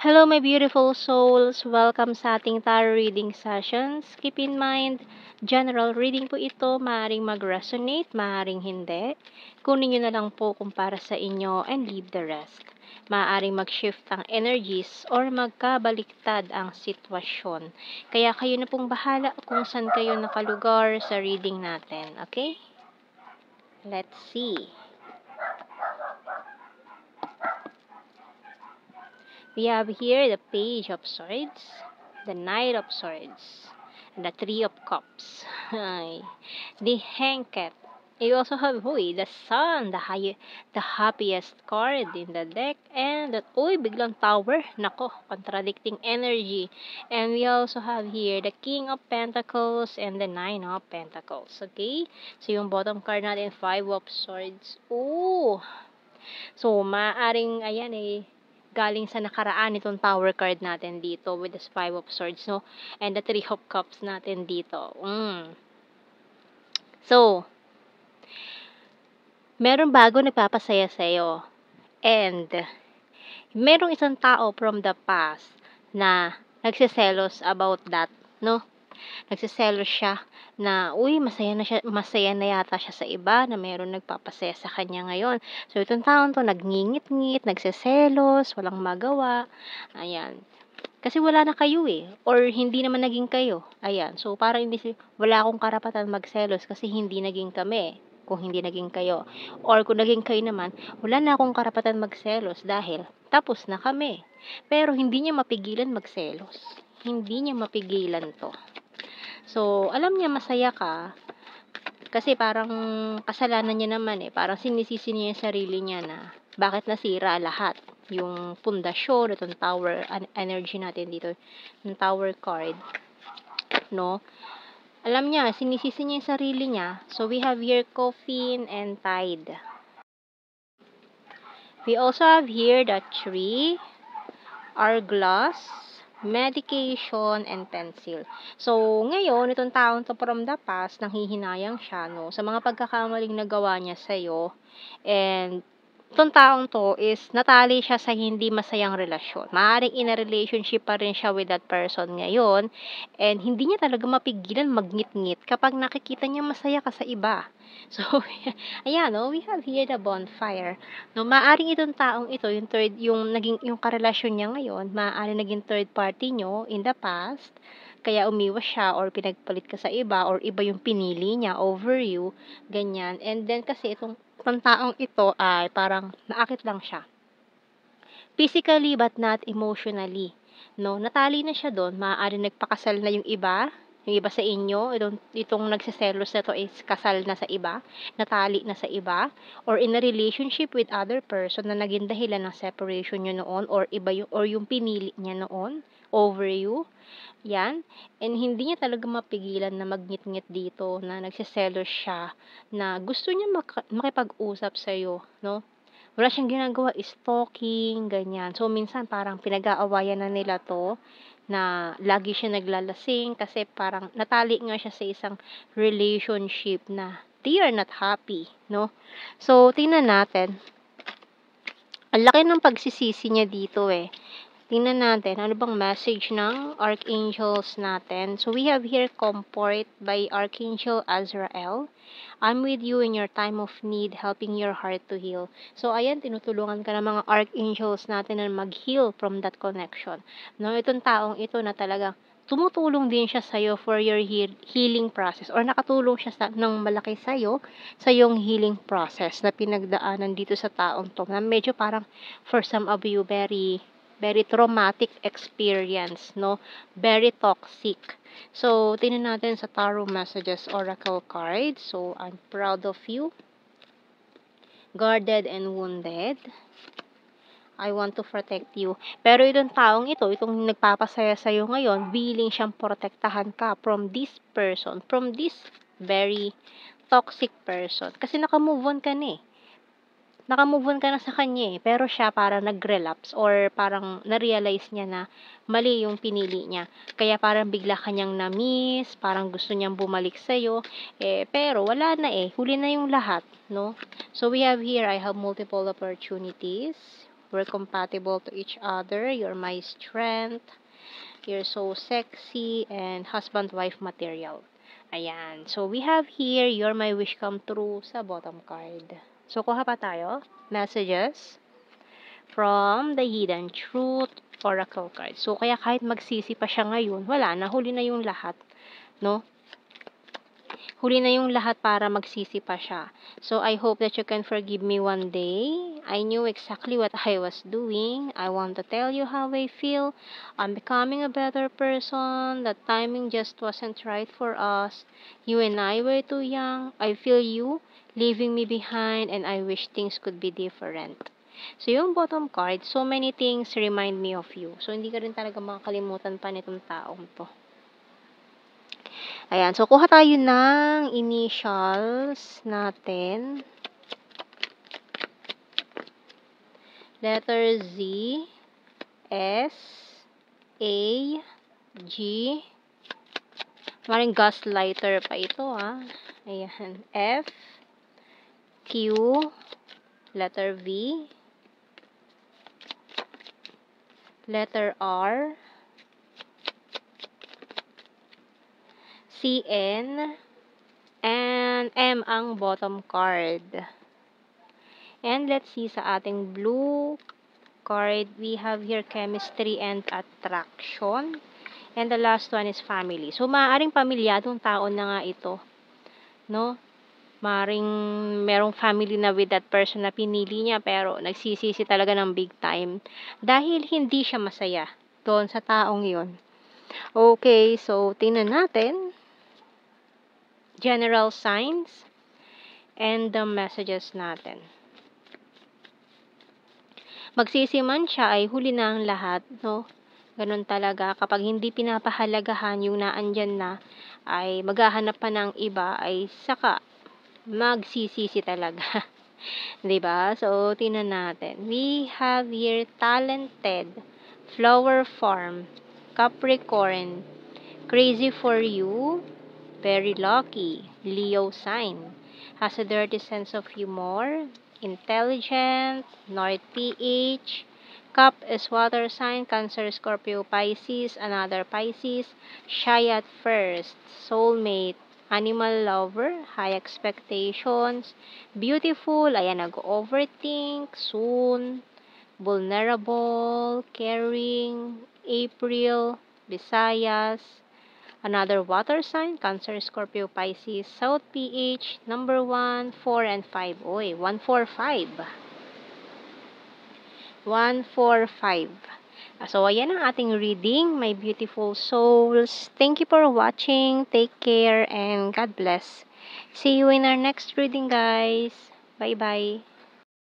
Hello, my beautiful souls! Welcome sa ating tarot reading sessions. Keep in mind, general reading po ito. Maaaring mag-resonate, maaaring hindi. Kunin nyo na lang po kung para sa inyo and leave the rest. Maaaring mag-shift ang energies or magkabaliktad ang sitwasyon. Kaya kayo na pong bahala kung saan kayo nakalugar sa reading natin. Okay? Let's see. We have here the Page of Swords, the Knight of Swords, and the Three of Cups. The Hanged. You also have the Sun, the happiest card in the deck, and that biglang Tower. Nako, contradicting energy. And we also have here the King of Pentacles and the Nine of Pentacles. Okay? So yung bottom card natin, Five of Swords. So maaring galing sa nakaraan itong Tower card natin dito with the Five of Swords, no? And the Three of Cups natin dito. So, meron bago nagpapasaya sa'yo. And, merong isang tao from the past na nagsiselos about that, no? Nagsiselos siya na, masaya na yata siya sa iba, na meron nagpapasaya sa kanya ngayon. So, itong taon to, nagngingit-ngit, nagsiselos, walang magawa. Ayan. Kasi wala na kayo or hindi naman naging kayo. Ayan. So, parang wala akong karapatan magselos kasi hindi naging kami kung hindi naging kayo. Or kung naging kayo naman, wala na akong karapatan magselos dahil tapos na kami. Pero hindi niya mapigilan magselos. Hindi niya mapigilan to. So, alam niya masaya ka kasi parang kasalanan niya naman parang sinisisi niya yung sarili niya na bakit nasira lahat. Yung pundasyon, itong tower energy natin dito, yung tower card, no? Alam niya, sinisisi niya yung sarili niya. So, we have here Coffin and Tide. We also have here the Tree, Hourglass, medication, and pencil. So, ngayon, itong taong to from the past, nanghihinayang siya, no? Sa mga pagkakamaling nagawa niya sa'yo, and itong taong to is natali siya sa hindi masayang relasyon. Maaaring in a relationship pa rin siya with that person ngayon, and hindi niya talaga mapigilan magngit-ngit kapag nakikita niya masaya ka sa iba. So, ayan, no, we have here the bonfire. No, maaaring itong taong ito, yung karelasyon niya ngayon, maaaring naging third party nyo in the past, kaya umiwas siya or pinagpalit ka sa iba or iba yung pinili niya over you, ganyan. And then kasi itong taong ito ay parang naakit lang siya. Physically but not emotionally. No, natali na siya doon, maaaring nagpakasal na yung iba sa inyo, itong nagseselos na to is kasal na sa iba, natali na sa iba, or in a relationship with other person na naging dahilan ng separation nyo noon, or yung pinili niya noon over you. Yan. And hindi niya talaga mapigilan na magngit-ngit dito, na nagseselos siya, na gusto niya makipag-usap sa'yo, no? Wala siyang ginagawa, stalking, ganyan. So, minsan parang pinag-aawayan na nila to, na lagi siya naglalasing kasi parang natali nga siya sa isang relationship na they are not happy, no? So, tingnan natin. Ang laki ng pagsisisi niya dito Tingnan natin, ano bang message ng archangels natin. So, we have here comfort by Archangel Azrael. I'm with you in your time of need, helping your heart to heal. So, ayan, tinutulungan ka ng mga archangels natin na mag-heal from that connection. No, itong taong ito na talagang tumutulong din siya sa'yo for your healing process, or nakatulong siya ng malaki sa'yo sa yung healing process na pinagdaanan dito sa taong to, na medyo parang for some of you very traumatic experience, no? Very toxic. So, tingnan natin sa Tarot Messages Oracle card. So, I'm proud of you. Guarded and wounded. I want to protect you. Pero itong taong ito, itong nagpapasaya sa'yo ngayon, willing siyang protektahan ka from this person, from this very toxic person. Kasi nakamove on ka na nakamove on ka na sa kanya pero siya parang nag-relapse or parang na-realize niya na mali yung pinili niya. Kaya parang bigla kanyang na-miss, parang gusto niyang bumalik sa'yo, pero wala huli na yung lahat, no? So, we have here, I have multiple opportunities. We're compatible to each other. You're my strength. You're so sexy and husband-wife material. Ayan. So, we have here, you're my wish come true sa bottom card. So, kuha pa tayo. Messages from the Hidden Truth Oracle card. So, kaya kahit magsisi pa siya ngayon, wala na. Huli na yung lahat. No? Huli na yung lahat para magsisi pa siya. So, I hope that you can forgive me one day. I knew exactly what I was doing. I want to tell you how I feel. I'm becoming a better person. The timing just wasn't right for us. You and I were too young. I feel you leaving me behind and I wish things could be different. So, yung bottom card, so many things remind me of you. So, hindi ka rin talaga makakalimutan pa nitong taong to. Ayan. So, kuha tayo ng initials natin. Letter Z, S, A, G. Maring gaslighter pa ito, ha. Ayan. F, Q, letter V, letter R, C, N, and M ang bottom card. And let's see sa ating blue card, we have here chemistry and attraction. And the last one is family. So, maaaring pamilyadong tao na nga ito. No? Maaaring merong family na with that person na pinili niya pero nagsisisi talaga ng big time. Dahil hindi siya masaya doon sa taong yon. Okay, so tingnan natin. General signs and the messages natin. Magsisi man siya ay huli na ang lahat, no? Ganun talaga. Kapag hindi pinapahalagahan yung naandyan na, ay maghahanap pa ng iba, ay saka magsisisi talaga. 'Di ba? So, tingnan natin. We have here talented, flower farm, Capricorn, crazy for you, very lucky, Leo sign, has a dirty sense of humor, intelligent, North PH, Cup is water sign, Cancer, Scorpio, Pisces, another Pisces, shy at first, soulmate, animal lover, high expectations, beautiful, ayan, nag-overthink, soon, vulnerable, caring, April, Visayas, another water sign, Cancer, Scorpio, Pisces, South PH, number 1, 4, and 5. Oy, 145. 145. So, ayan ang ating reading, my beautiful souls. Thank you for watching. Take care and God bless. See you in our next reading, guys. Bye-bye.